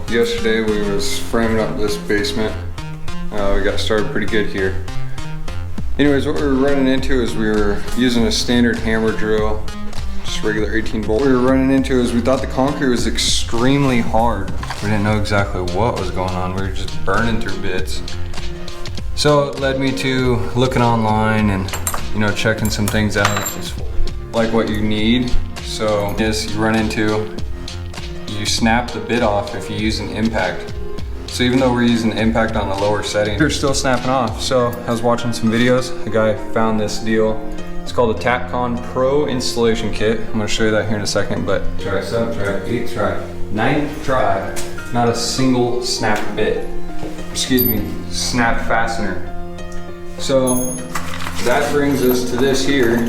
yesterday we was framing up this basement. We got started pretty good here. Anyways, what we were running into is we were using a standard hammer drill, just regular 18 bolt. What we were running into is we thought the concrete was extremely hard. We didn't know exactly what was going on. We were just burning through bits. So it led me to looking online and, you know, checking some things out. It's like what you need. So this you run into, you snap the bit off if you use an impact. So even though we're using impact on the lower setting, they're still snapping off. So I was watching some videos. A guy found this deal. It's called a TAPCON Pro Installation Kit. I'm gonna show you that here in a second, but try 7th try, 8th try, 9th try, not a single snap bit. Excuse me, snap fastener. So that brings us to this here.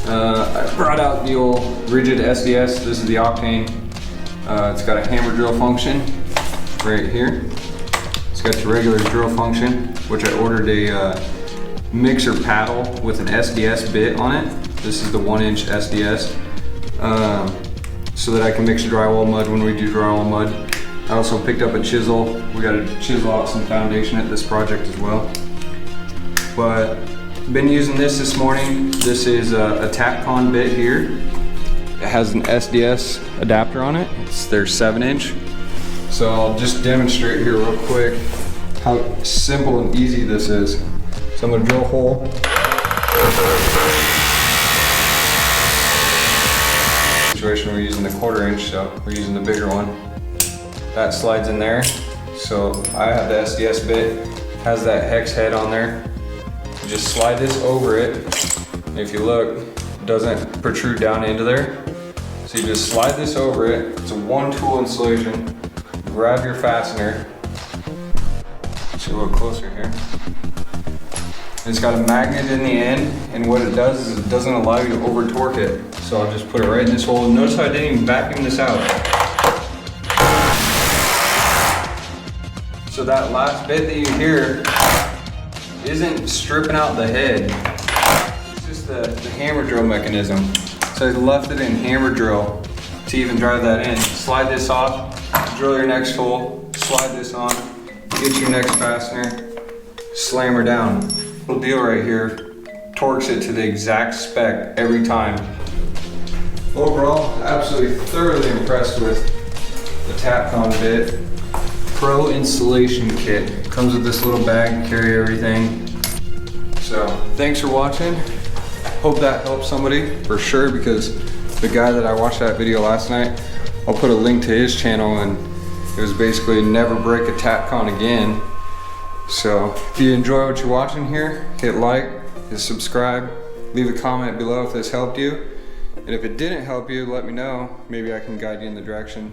I brought out the old rigid SDS. This is the Octane. It's got a hammer drill function right here. It's got the regular drill function, which I ordered a mixer paddle with an SDS bit on it. This is the 1-inch SDS, so that I can mix drywall mud when we do drywall mud. I also picked up a chisel. We got to chisel out some foundation at this project as well. But been using this morning. This is a TAPCON bit here. It has an SDS adapter on it. It's their 7-inch. So I'll just demonstrate here real quick how simple and easy this is. So I'm gonna drill a hole. Situation we're using the 1/4 inch, so we're using the bigger one. That slides in there. So I have the SDS bit, has that hex head on there. You just slide this over it. And if you look, it doesn't protrude down into there. So you just slide this over it. It's a 1-tool installation. Grab your fastener. See a little closer here. It's got a magnet in the end, and what it does is it doesn't allow you to over torque it. So I'll just put it right in this hole. Notice how I didn't even vacuum this out. So that last bit that you hear isn't stripping out the head. It's just the hammer drill mechanism. So I left it in hammer drill to even drive that in. Slide this off, drill your next hole, slide this on, get your next fastener, slam her down. Little deal right here, torques it to the exact spec every time. Overall, absolutely thoroughly impressed with the TAPCON bit. Pro Installation Kit. Comes with this little bag to carry everything. So thanks for watching. Hope that helps somebody for sure, because the guy that I watched that video last night, I'll put a link to his channel, and it was basically never break a TAPCON again. So if you enjoy what you're watching here, hit like, hit subscribe, leave a comment below if this helped you. And if it didn't help you, let me know. Maybe I can guide you in the direction.